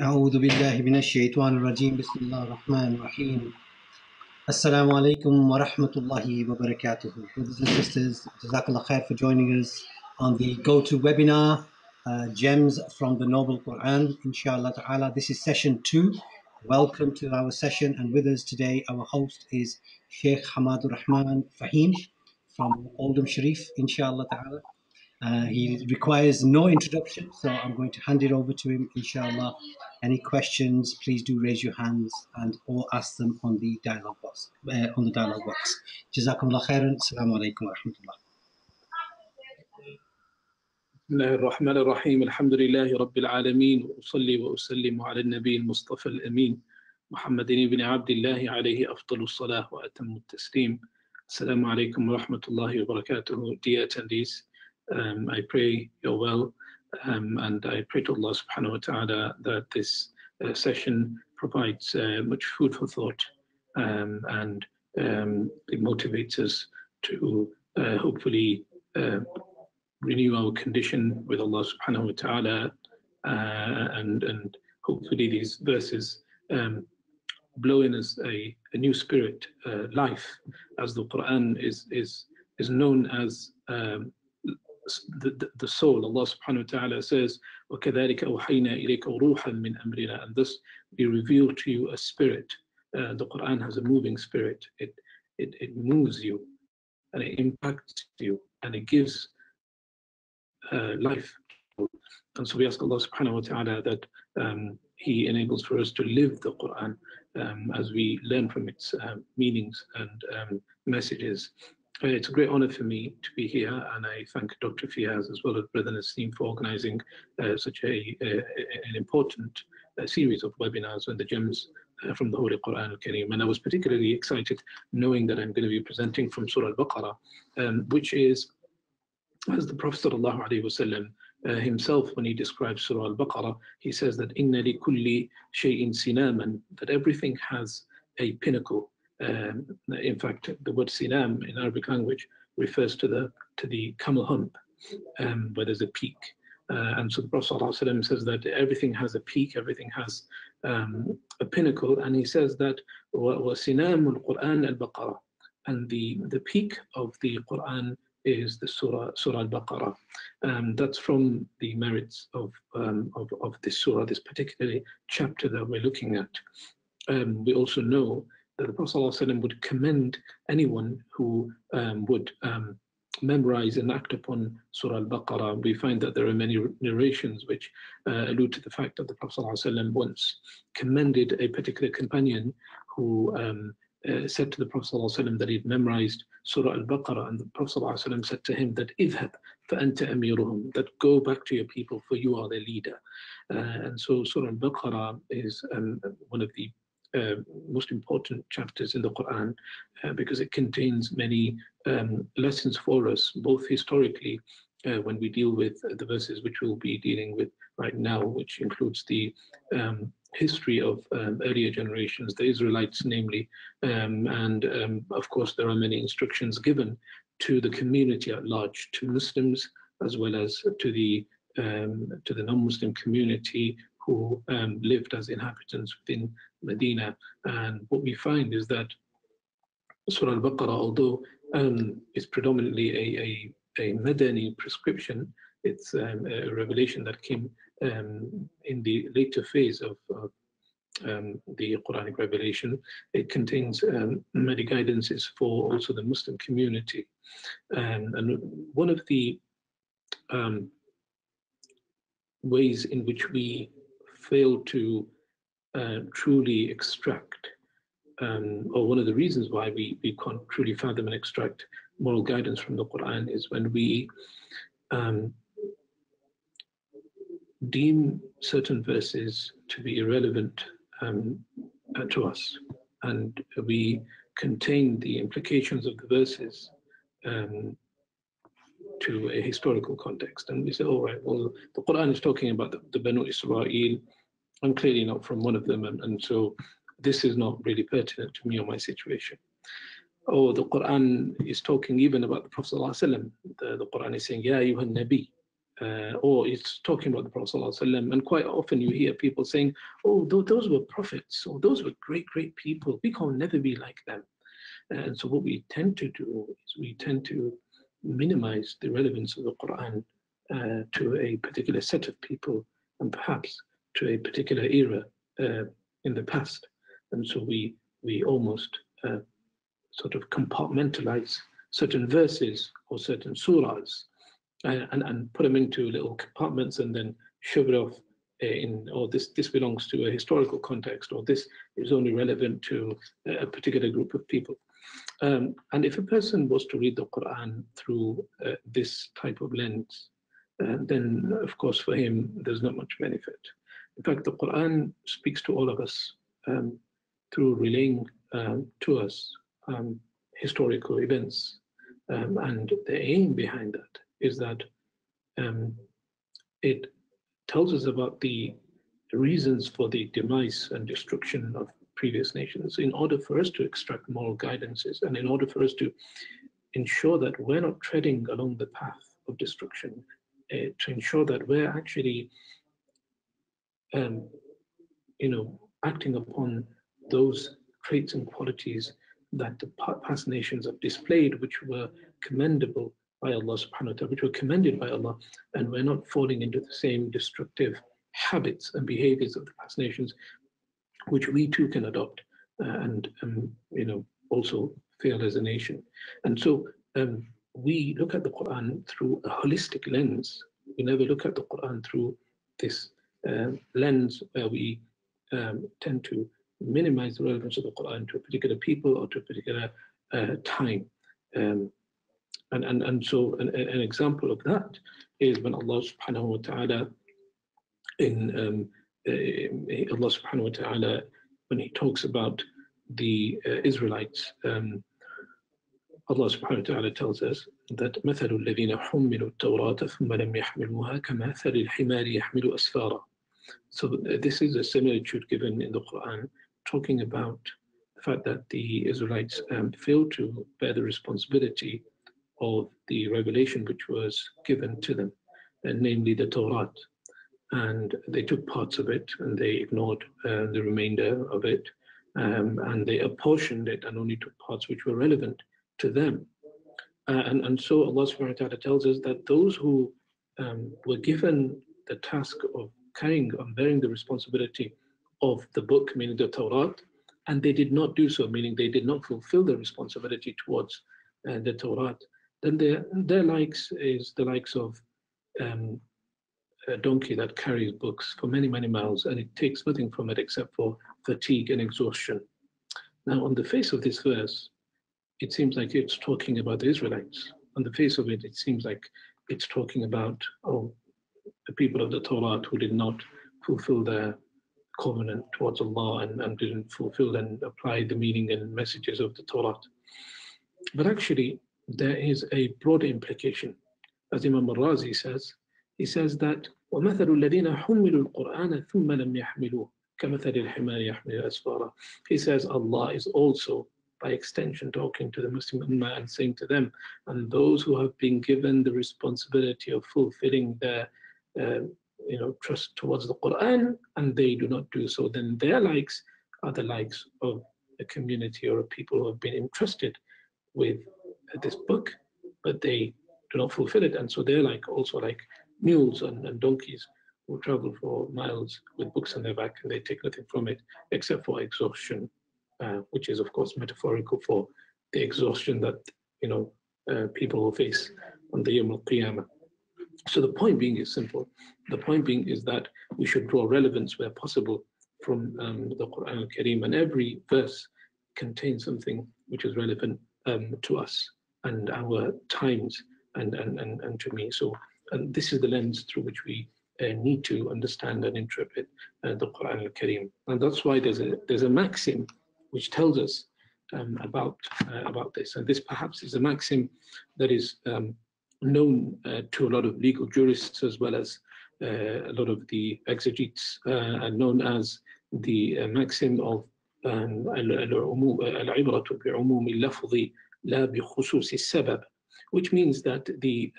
أعوذ بالله من الشيطان الرجيم بسم الله الرحمن الرحيم Assalamu alaikum wa rahmatullahi wa barakatuh. Brothers and sisters, Jazakallah khair for joining us on the go-to webinar, Gems from the Noble Quran, inshallah ta'ala. This is session 2. Welcome to our session, and with us today, our host is Sheikh Hamadur Rahman Fahim from Oldham Sharif, inshallah ta'ala. He requires no introduction, so I'm going to hand it over to him, inshallah. Any questions, please do raise your hands and or ask them on the dialogue box. Jazakumullah khairan. Assalamu alaikum wa rahmatullah. بسم الله الرحمن الرحيم الحمد لله رب العالمين وأصلي وأسلم على النبي المصطفى الأمين محمد بن عبد الله عليه أفضل الصلاة وأتم التسليم. Assalamu alaikum wa rahmatullahi wa barakatuh. Dear attendees, I pray you're well, and I pray to Allah subhanahu wa ta'ala that this session provides much food for thought, and it motivates us to hopefully renew our condition with Allah subhanahu wa ta'ala, and hopefully these verses blow in us a new spirit, life, as the Quran is known as the soul. Allah subhanahu wa ta'ala says, وَكَذَلِكَ أَوْحَيْنَا إِلَيْكَ رُوحًا مِّنْ أَمْرِنَا, and thus we reveal to you a spirit. The Quran has a moving spirit. It moves you, and it impacts you, and it gives life. And so we ask Allah subhanahu wa ta'ala that He enables for us to live the Quran as we learn from its meanings and messages. It's a great honor for me to be here, and I thank Dr. Fiaz as well as Brother Nassim for organizing such an important series of webinars on the gems from the Holy Quran al-Kareem. And I was particularly excited knowing that I'm going to be presenting from Surah alBaqarah, which is, as the Prophet ﷺ himself, when he describes Surah alBaqarah, he says that inna li kulli shay'in sinaman, that everything has a pinnacle. In fact, the word sinam in Arabic language refers to the camel hump, where there's a peak. And so the Prophet ﷺ says that everything has a peak, everything has a pinnacle, and he says that وَسِنَامُ الْقُرْآنِ الْبَقَرَةِ, and the peak of the Quran is the Surah alBaqarah. That's from the merits of this surah, this particular chapter that we're looking at. We also know that the Prophet ﷺ would commend anyone who would memorize and act upon Surah alBaqarah. We find that there are many narrations which allude to the fact that the Prophet ﷺ once commended a particular companion who said to the Prophet ﷺ that he'd memorized Surah alBaqarah, and the Prophet ﷺ said to him that idhab فَأَنْتَ أَمِيرُهُمْ, that go back to your people, for you are their leader. And so Surah alBaqarah is one of the most important chapters in the Quran, because it contains many lessons for us, both historically, when we deal with the verses which we'll be dealing with right now, which includes the history of earlier generations, the Israelites namely, and of course there are many instructions given to the community at large, to Muslims as well as to the non-Muslim community who lived as inhabitants within Medina. And what we find is that Surah al-Baqarah, although is predominantly a Madani prescription, it's a revelation that came in the later phase of the Quranic revelation. It contains many guidances for also the Muslim community. And one of the ways in which we fail to truly extract, or one of the reasons why we can't truly fathom and extract moral guidance from the Quran, is when we deem certain verses to be irrelevant to us, and we contain the implications of the verses to a historical context. And we say, all right, well, the Quran is talking about the Banu Israel. I'm clearly not from one of them, and so this is not really pertinent to me or my situation. Or the Quran is talking even about the Prophet ﷺ. The Quran is saying, Ya ayyuhan Nabi, or it's talking about the Prophet ﷺ, and quite often you hear people saying, oh, those were prophets, or those were great people, we can never be like them. And so what we tend to do is we tend to minimize the relevance of the Quran to a particular set of people, and perhaps to a particular era in the past. And so we almost sort of compartmentalize certain verses or certain surahs and put them into little compartments and then shove it off or this belongs to a historical context, or this is only relevant to a particular group of people. And if a person was to read the Quran through this type of lens, then of course for him there's not much benefit. In fact, the Quran speaks to all of us through relaying to us historical events, and the aim behind that is that it tells us about the reasons for the demise and destruction of previous nations in order for us to extract moral guidances, and in order for us to ensure that we're not treading along the path of destruction, to ensure that we're actually acting upon those traits and qualities that the past nations have displayed, which were commendable by Allah subhanahu wa ta'ala, which were commended by Allah, and we're not falling into the same destructive habits and behaviors of the past nations, which we too can adopt and also fail as a nation. And so we look at the Quran through a holistic lens. We never look at the Quran through this lens where we tend to minimize the relevance of the Quran to a particular people or to a particular time. And so an example of that is when Allah subhanahu wa ta'ala Allah subhanahu wa ta'ala, when he talks about the Israelites, Allah subhanahu wa ta'ala tells us that مثل الذين حملوا التوراة ثم لم يحملوها كمثل الحمار يحمل أسفارا. So this is a similitude given in the Quran, talking about the fact that the Israelites failed to bear the responsibility of the revelation which was given to them, namely the Torah. And they took parts of it and they ignored the remainder of it, and they apportioned it and only took parts which were relevant to them. And so Allah subhanahu wa ta'ala tells us that those who were given the task of bearing the responsibility of the book, meaning the Torah, and they did not do so, meaning they did not fulfill the responsibility towards the Torah, then their likes is the likes of a donkey that carries books for many miles, and it takes nothing from it except for fatigue and exhaustion. Now, on the face of this verse, it seems like it's talking about the Israelites. On the face of it, it seems like it's talking about the people of the Torah who did not fulfill their covenant towards Allah and didn't fulfill and apply the meaning and messages of the Torah. But actually, there is a broader implication. As Imam al-Razi says, he says that وَمَثَلُ الَّذِينَ حُمِّلُوا الْقُرْآنَ ثُمَّ لَمْ يَحْمِلُوهُ كَمَثَلِ الْحِمَارِ يَحْمِلُ أَسْفَارًا. He says Allah is also, by extension, talking to the Muslim Ummah and saying to them, and those who have been given the responsibility of fulfilling their trust towards the Quran, and they do not do so, then their likes are the likes of a community or a people who have been entrusted with this book, but they do not fulfill it. And so they're also like mules and donkeys who travel for miles with books on their back, and they take nothing from it except for exhaustion, which is of course metaphorical for the exhaustion that people will face on the Yawm al-Qiyamah. So the point being is simple. The point being is that we should draw relevance where possible from the Quran al-Kareem, and every verse contains something which is relevant to us and our times and to me. So and this is the lens through which we need to understand and interpret the Quran al-Kareem. And that's why there's a maxim which tells us about this. And this perhaps is a maxim that is known to a lot of legal jurists as well as a lot of the exegetes, and known as the maxim of العبرة بعموم اللفظ لا بخصوص السبب, which means that the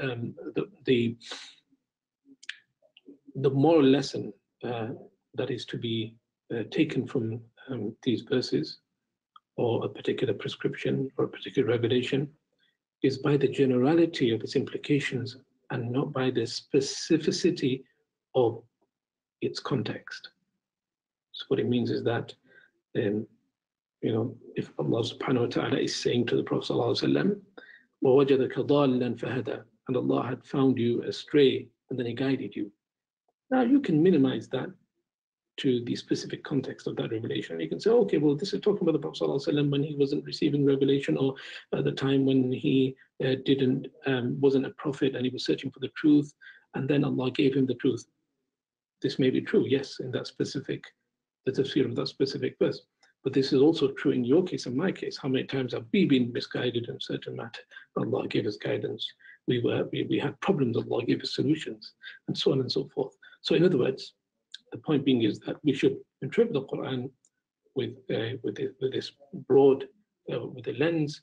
the moral lesson that is to be taken from these verses, or a particular prescription or a particular revelation, is by the generality of its implications and not by the specificity of its context. So what it means is that, if Allah subhanahu wa ta'ala is saying to the Prophet sallallahu alaihi wasallam, وَوَجَدَكَ ضَالًّا فَهَدَى, and Allah had found you astray and then He guided you. Now you can minimize that to the specific context of that revelation. You can say, okay, well, this is talking about the Prophet sallallahu alaihi wasallam when he wasn't receiving revelation, or at the time when he wasn't a prophet and he was searching for the truth, and then Allah gave him the truth. This may be true, yes, in that specific, the tafsir of that specific verse. But this is also true in your case and my case. How many times have we been misguided in a certain matter? Allah gave us guidance. We had problems, Allah gave us solutions, and so on and so forth. So in other words, the point being is that we should interpret the Quran with this broad, with a lens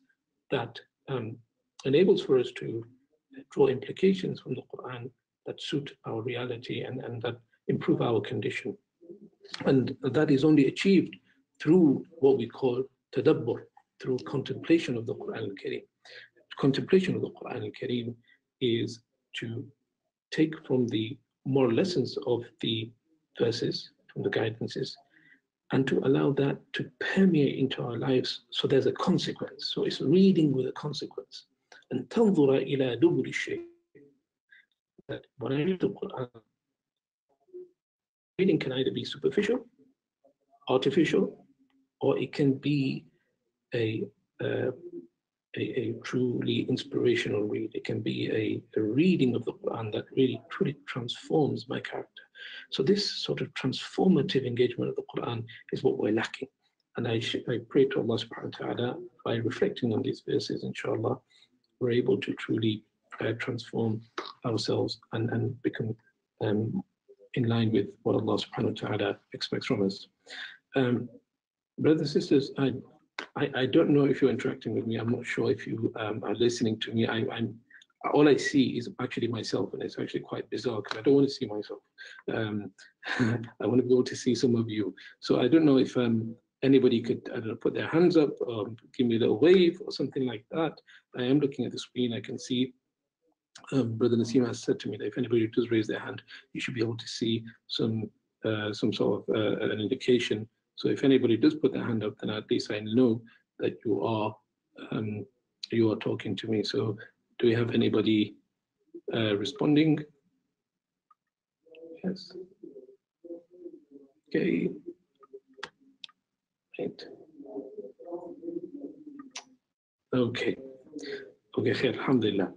that enables for us to draw implications from the Quran that suit our reality and that improve our condition. And that is only achieved through what we call tadabbur, through contemplation of the Quran al-Kareem. Contemplation of the Quran al-Kareem is to take from the moral lessons of the verses, from the guidances, and to allow that to permeate into our lives, so there's a consequence. So it's reading with a consequence. And تنظر إلى دبر الشيء, that when I read the Quran, reading can either be superficial, artificial, or it can be a truly inspirational read. It can be a reading of the Quran that really truly transforms my character. So this sort of transformative engagement of the Quran is what we're lacking. And I pray to Allah subhanahu wa ta'ala, by reflecting on these verses, inshallah, we're able to truly transform ourselves and become in line with what Allah subhanahu wa ta'ala expects from us. Brothers and sisters, I don't know if you're interacting with me. I'm not sure if you are listening to me. All I see is actually myself, and it's actually quite bizarre because I don't want to see myself. I want to be able to see some of you. So I don't know if anybody could, I don't know, put their hands up or give me a little wave or something like that. I am looking at the screen. I can see Brother Naseem has said to me that if anybody does raise their hand, you should be able to see some sort of an indication. So if anybody does put their hand up, then at least I know that you are talking to me. So do we have anybody responding? Yes. Okay. Right. Okay. Okay. Khair. Alhamdulillah.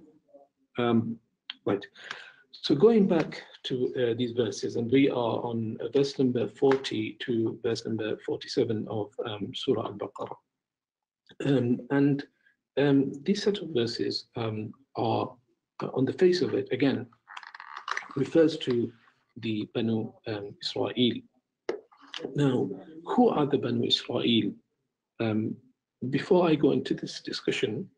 Right. So going back to these verses, and we are on verse number 40 to verse number 47 of Surah alBaqarah. These set of verses are, on the face of it, again, refers to the Banu Israel. Now, who are the Banu Israel? Before I go into this discussion,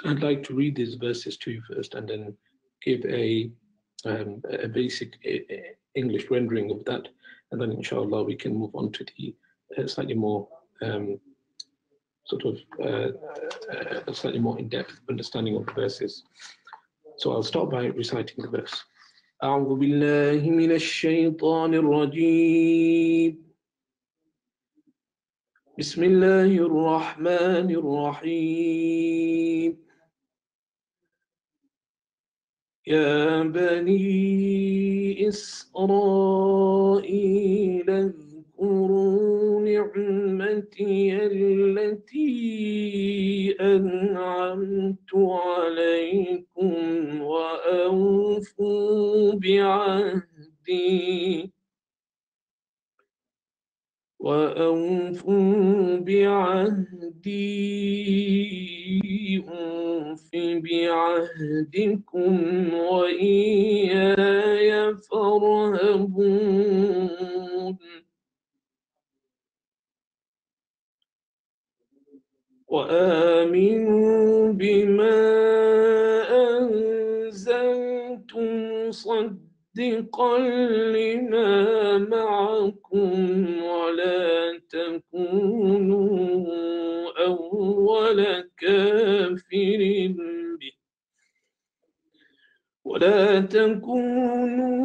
I'd like to read these verses to you first, and then give a basic English rendering of that, and then inshallah we can move on to the slightly more slightly more in-depth understanding of the verses. So I'll start by reciting the verse. أعوذ بالله من الشيطان الرجيم. بسم الله الرحمن الرحيم. يا بني إسرائيل اذكروا نعمتي التي أنعمت عليكم وأوفوا بعهدي أوف بعهدكم وإياي فارهبون وآمنوا بما أنزلت مصدقا مصدقا لما معكم ولا تكونوا أول كافر به ولا تكونوا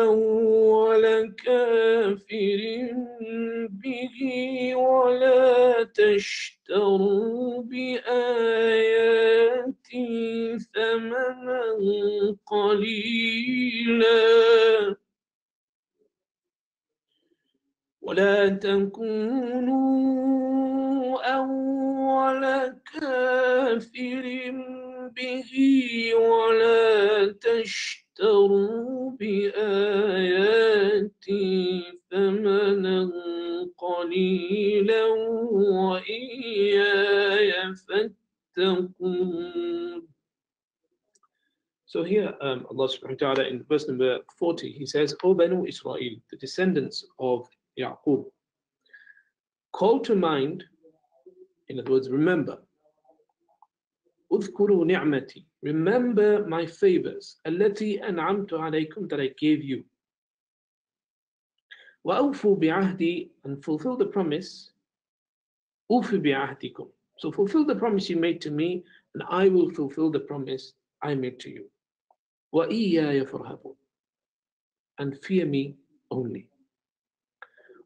أول كافر به ولا تشتروا بآياتي ثمنا قليلا ولا تكونوا أول كافر به ولا تشتروا بآياتي ثمنا قليلا وإياي فاتقون. So here Allah subhanahu wa ta'ala in verse number 40 he says, O Banu Israel, the descendants of Yaqub, call to mind, in other words, remember. اذكروا نعمتي, remember my favors, التي أنعمت عليكم, that I gave you. وأوفوا بعهدي, and fulfill the promise. أوفوا بعهدكم, so fulfill the promise you made to me, and I will fulfill the promise I made to you. وإياي فارهبون, and fear me only.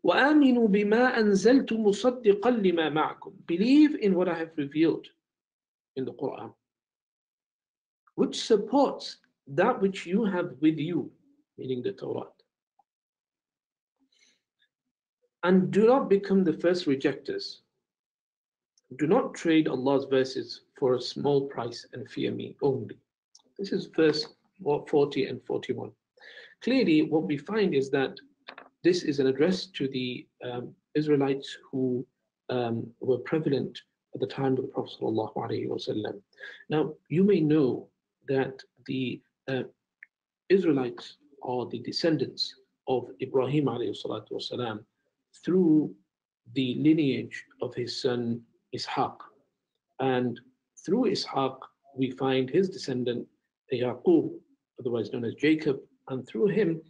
وآمنوا بما أنزلت مصدقا لما معكم, believe in what I have revealed in the Quran, which supports that which you have with you, meaning the Torah. And do not become the first rejectors. Do not trade Allah's verses for a small price and fear me only. This is verse 40 and 41. Clearly, what we find is that this is an address to the Israelites who were prevalent at the time of the Prophet ﷺ. Now, you may know that the Israelites are the descendants of Ibrahim ﷺ through the lineage of his son Ishaq. And through Ishaq, we find his descendant Yaqub, otherwise known as Jacob, and through him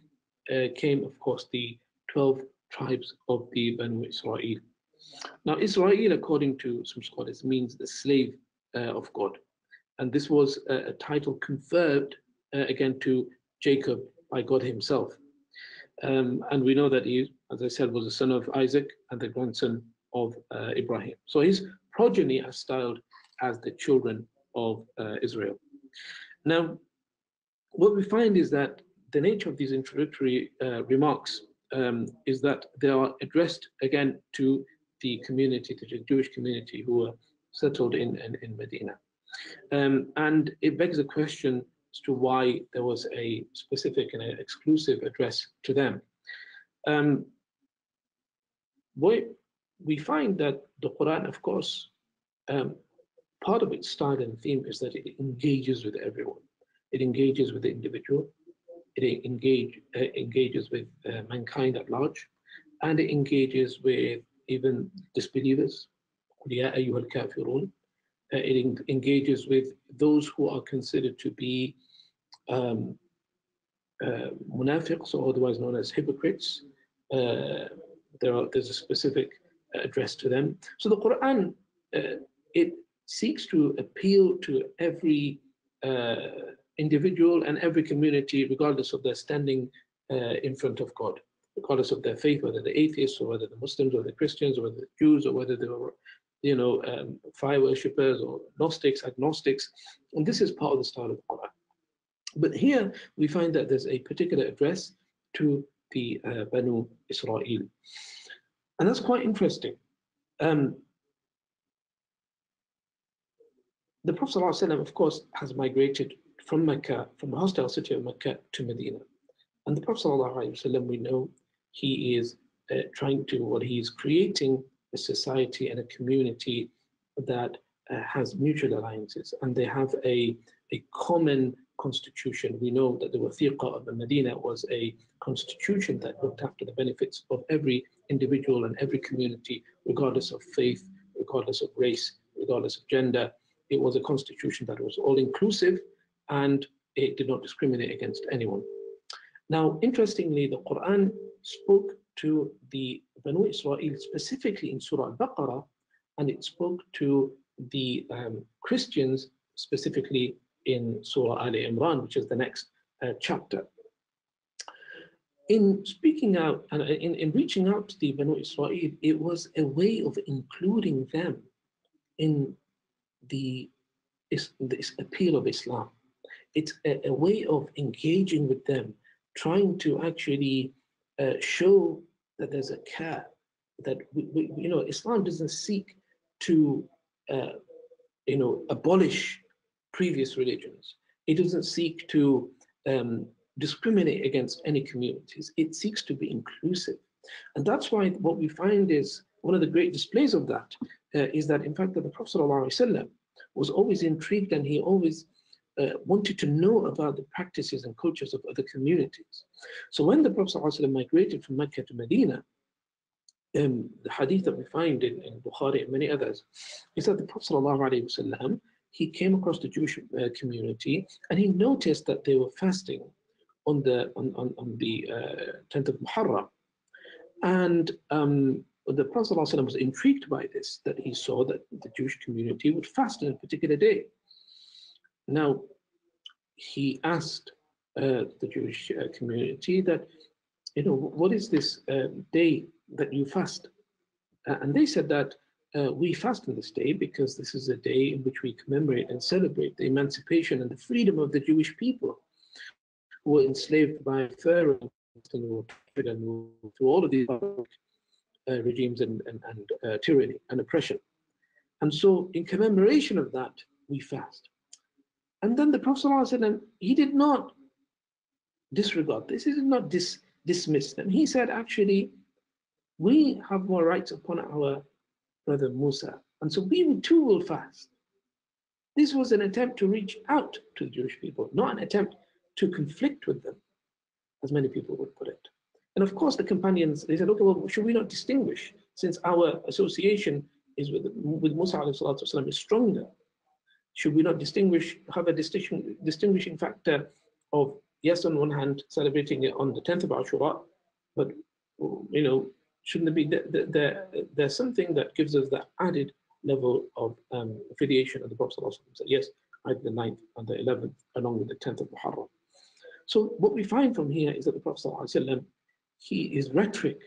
came, of course, the 12 tribes of the Banu Israel. Now, Israel, according to some scholars, means the slave of God. And this was a title conferred again to Jacob by God himself. And we know that he, as I said, was the son of Isaac and the grandson of Ibrahim. So his progeny are styled as the children of Israel. Now, what we find is that the nature of these introductory remarks is that they are addressed again to the community, to the Jewish community who were settled in Medina. And it begs the question as to why there was a specific and exclusive address to them. We find that the Quran, of course, part of its style and theme is that it engages with everyone. It engages with the individual, it engages with mankind at large, and it engages with even disbelievers. It engages with those who are considered to be munafiqs, or otherwise known as hypocrites. There's a specific address to them. So the Quran, it seeks to appeal to every individual and every community, regardless of their standing in front of God, regardless of their faith, whether they're atheists or whether they're Muslims or the Christians or whether they're Jews or whether they were, fire worshippers or Gnostics, agnostics. And this is part of the style of the Quran. But here we find that there's a particular address to the Banu Israel. And that's quite interesting. The Prophet ﷺ, of course, has migrated from Mecca, from the hostile city of Mecca to Medina. And the Prophet ﷺ, we know, he is he's creating a society and a community that has mutual alliances, and they have a common constitution. We know that the Wathiqa of Medina was a constitution that looked after the benefits of every individual and every community, regardless of faith, regardless of race, regardless of gender. It was a constitution that was all-inclusive, and it did not discriminate against anyone. Now, interestingly, the Quran spoke to the Banu Israel specifically in Surah Al-Baqarah, and it spoke to the Christians specifically in Surah Al Imran, which is the next chapter. In speaking out and in reaching out to the Banu Israel, it was a way of including them in this appeal of Islam. It's a way of engaging with them, trying to actually show that there's a care, that Islam doesn't seek to abolish previous religions. It doesn't seek to discriminate against any communities. It seeks to be inclusive. And that's why what we find is one of the great displays of that is that, in fact, that the Prophet ﷺ was always intrigued, and he always wanted to know about the practices and cultures of other communities. So when the Prophet ﷺ migrated from Mecca to Medina, the hadith that we find in Bukhari and many others is that the Prophet ﷺ, he came across the Jewish community, and he noticed that they were fasting on the 10th of Muharram. And the Prophet ﷺ was intrigued by this, that he saw that the Jewish community would fast on a particular day. Now, he asked the Jewish community that, what is this day that you fast? And they said that we fast on this day because this is a day in which we commemorate and celebrate the emancipation and the freedom of the Jewish people who were enslaved by Pharaoh and through all of these regimes and tyranny and oppression. And so in commemoration of that, we fast. And then the Prophet ﷺ, he did not disregard this. He did not dismiss them. He said, actually, we have more rights upon our brother Musa, and so we too will fast. This was an attempt to reach out to the Jewish people, not an attempt to conflict with them, as many people would put it. And of course, the companions, they said, okay, well, should we not distinguish, since our association is with Musa ﷺ is stronger? Should we not have a distinguishing factor of, yes, on one hand, celebrating it on the 10th of Ashura, but, shouldn't there be, there's something that gives us that added level of affiliation of the Prophet ﷺ. So yes, either the 9th and the 11th, along with the 10th of Muharram. So what we find from here is that the Prophet ﷺ, his rhetoric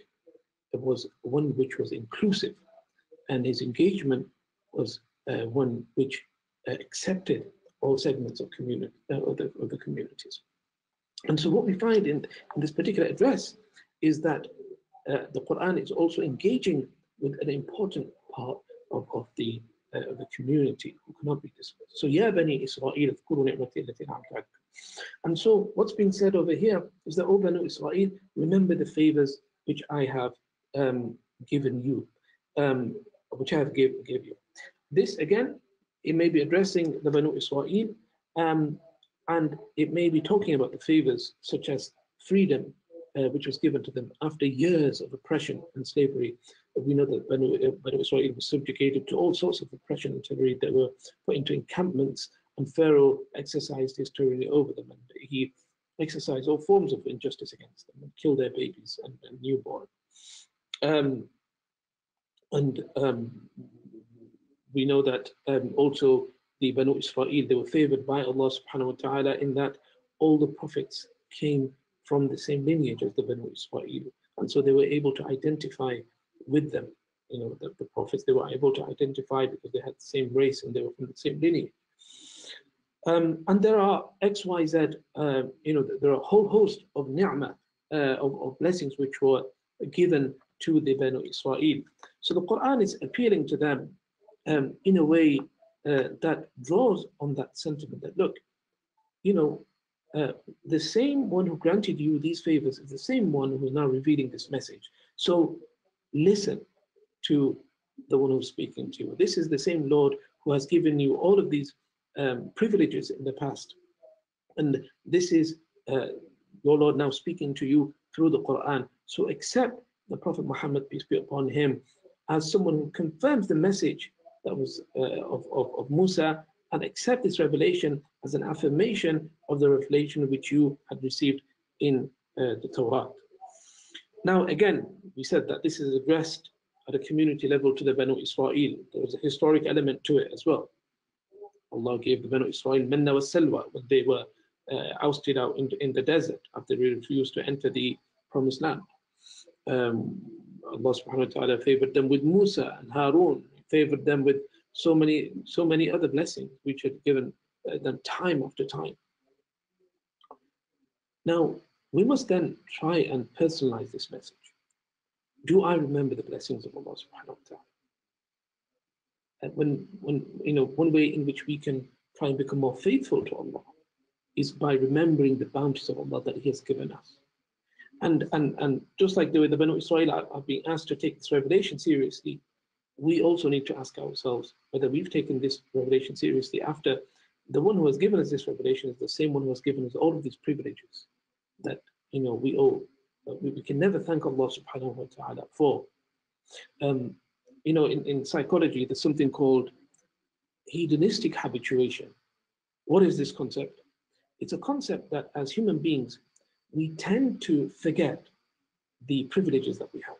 was one which was inclusive, and his engagement was one which accepted all segments of the communities. And so what we find in this particular address is that the Quran is also engaging with an important part of the community who cannot be dismissed. So, Ya Bani Israel, اذكروا نعمتي التي أنعمت عليكم. And so what's being said over here is that, O Banu Israel, remember the favors which I have given you, which I have gave you. This again, it may be addressing the Banu Israel, and it may be talking about the favors such as freedom, which was given to them after years of oppression and slavery. We know that Banu Israel was subjugated to all sorts of oppression and tyranny. They were put into encampments, and Pharaoh exercised his tyranny over them, and he exercised all forms of injustice against them and killed their babies and newborn. We know that also the Banu Israel, they were favored by Allah subhanahu wa ta'ala in that all the prophets came from the same lineage as the Banu Israel. And so they were able to identify with them. The prophets, they were able to identify because they had the same race and they were from the same lineage. And there are X, Y, Z, there are a whole host of ni'mah, of blessings which were given to the Banu Israel. So the Quran is appealing to them in a way that draws on that sentiment that, look, the same one who granted you these favors is the same one who is now revealing this message. So listen to the one who's speaking to you. This is the same Lord who has given you all of these privileges in the past. And this is your Lord now speaking to you through the Quran. So accept the Prophet Muhammad, peace be upon him, as someone who confirms the message that was of Musa, and accept this revelation as an affirmation of the revelation which you had received in the Torah. Now, again, we said that this is addressed at a community level to the Banu Israel. There was a historic element to it as well. Allah gave the Banu Israel manna wa salwa when they were ousted out in the desert after they refused to enter the promised land. Allah subhanahu wa ta'ala favored them with Musa and Harun. He favored them with so many other blessings which had given them time after time. Now, we must then try and personalize this message. Do I remember the blessings of Allah subhanahu wa ta'ala? And one way in which we can try and become more faithful to Allah is by remembering the bounties of Allah that He has given us. And just like the way the Banu Israel are being asked to take this revelation seriously, we also need to ask ourselves whether we've taken this revelation seriously after the one who has given us this revelation is the same one who has given us all of these privileges that we owe. We can never thank Allah subhanahu wa ta'ala for. In psychology, there's something called hedonistic habituation. What is this concept? It's a concept that as human beings, we tend to forget the privileges that we have.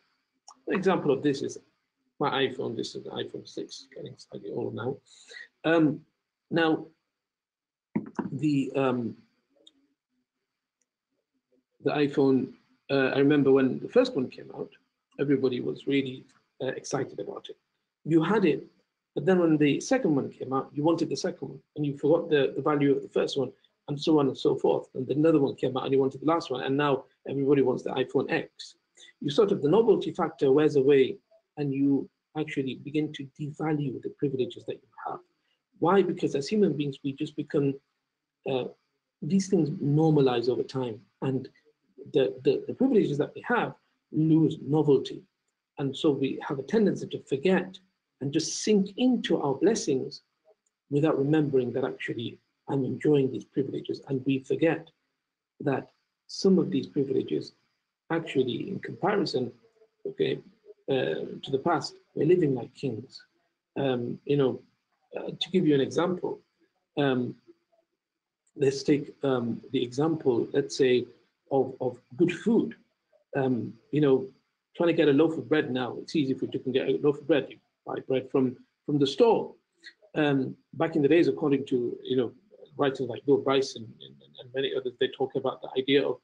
An example of this is my iPhone. This is an iPhone 6, getting slightly old now. Now, the iPhone, I remember when the first one came out, everybody was really excited about it. You had it, but then when the second one came out, you wanted the second one, and you forgot the value of the first one, and so on and so forth. And then another one came out, and you wanted the last one, and now everybody wants the iPhone X. The novelty factor wears away, and you actually begin to devalue the privileges that you have. Why? Because as human beings, we just become, these things normalize over time, and the privileges that we have lose novelty. And so we have a tendency to forget and just sink into our blessings without remembering that actually I'm enjoying these privileges. And we forget that some of these privileges actually, in comparison, to the past, we're living like kings. To give you an example, let's take the example, let's say, of good food. Trying to get a loaf of bread now, it's easy for you to get a loaf of bread. You buy bread from the store. Back in the days, according to writers like Bill Bryson and many others, they talk about the idea of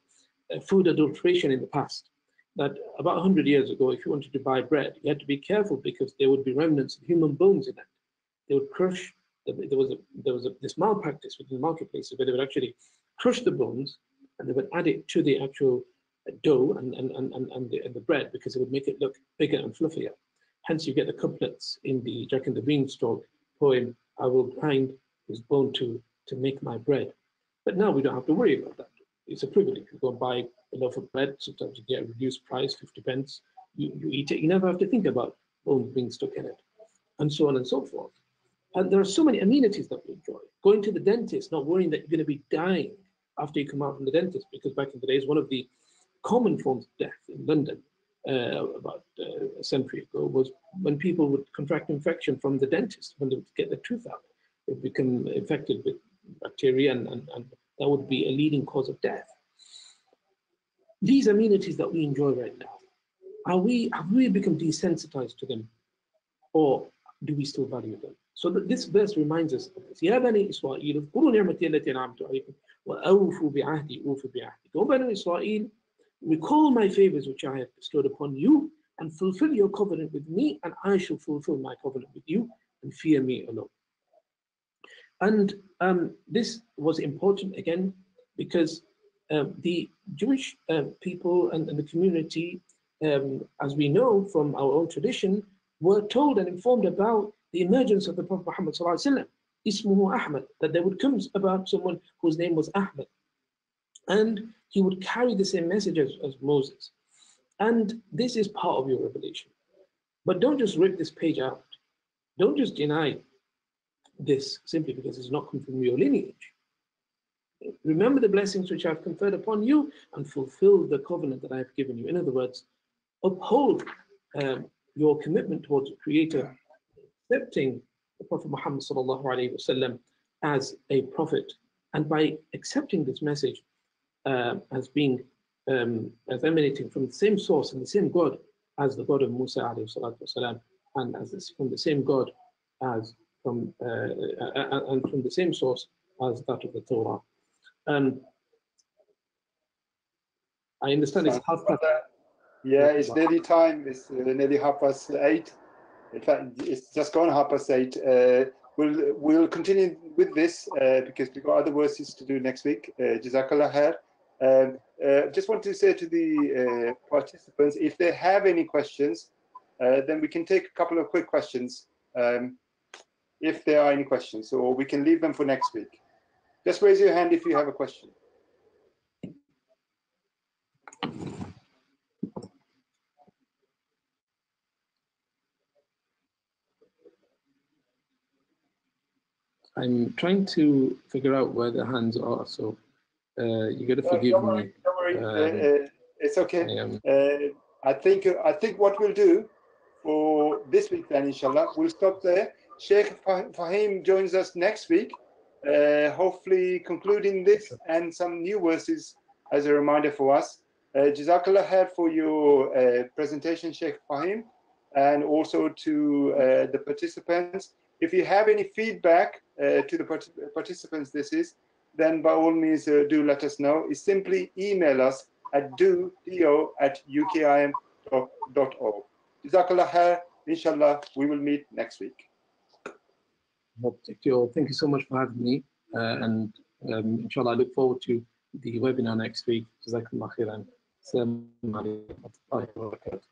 food adulteration in the past. That about 100 years ago, if you wanted to buy bread, you had to be careful because there would be remnants of human bones in it. They would crush. There was this malpractice within the marketplace where they would actually crush the bones and they would add it to the actual dough and the bread because it would make it look bigger and fluffier. Hence, you get the couplets in the Jack and the Beanstalk poem, I will grind his bone to make my bread. But now we don't have to worry about that. It's a privilege. You go and buy a loaf of bread, sometimes you get a reduced price, 50 pence. You eat it, you never have to think about bones being stuck in it, and so on and so forth. And there are so many amenities that we enjoy. Going to the dentist, not worrying that you're going to be dying after you come out from the dentist, because back in the days, one of the common forms of death in London about a century ago was when people would contract infection from the dentist when they would get their tooth out. They would become infected with bacteria, and that would be a leading cause of death. These amenities that we enjoy right now, have we become desensitized to them, or do we still value them? So this verse reminds us of this. يا بني إسرائيل اذكروا نعمتي التي أنعمت عليكم وأوفوا بعهدي أوف بعهدكم. O Banu Israel, recall my favors which I have bestowed upon you, and fulfill your covenant with me, and I shall fulfill my covenant with you, and fear me alone. And this was important again because the Jewish people and the community, as we know from our own tradition, were told and informed about the emergence of the Prophet Muhammad sallallahu alaihi wasallam, Ismuhu Ahmad, that there would come about someone whose name was Ahmad, and he would carry the same message as Moses. And this is part of your revelation. But don't just rip this page out. Don't just deny this simply because it's not come from your lineage. Remember the blessings which I've conferred upon you and fulfill the covenant that I have given you. In other words, uphold your commitment towards the Creator, accepting the Prophet Muhammad sallallahu alaihi wasallam as a prophet, and by accepting this message as being as emanating from the same source and the same God as the God of Musa alayhi salatu wasalam, and from the same God as and from the same source as that of the Torah. I understand it's half past. Yeah, it's nearly time. It's nearly 8:30. In fact, it's just gone 8:30. We'll continue with this because we've got other verses to do next week. Jazakallah khair. Just want to say to the participants, if they have any questions, then we can take a couple of quick questions, if there are any questions, or we can leave them for next week. Just raise your hand if you have a question. I'm trying to figure out where the hands are, so you got to forgive me. Don't worry. It's okay. I think what we'll do for this week then, inshallah, we'll stop there. Sheikh Fahim joins us next week, hopefully concluding this and some new verses as a reminder for us. Jazakallah khair for your presentation, Sheikh Fahim, and also to the participants. If you have any feedback to the participants, then by all means do let us know. It's simply email us at do@ukim.org. Jazakallah khair. Inshallah, we will meet next week. Thank you so much for having me, and inshallah I look forward to the webinar next week. Jazakallah khairan. Assalamu alaikum wa rahmatullahi wa barakatuh.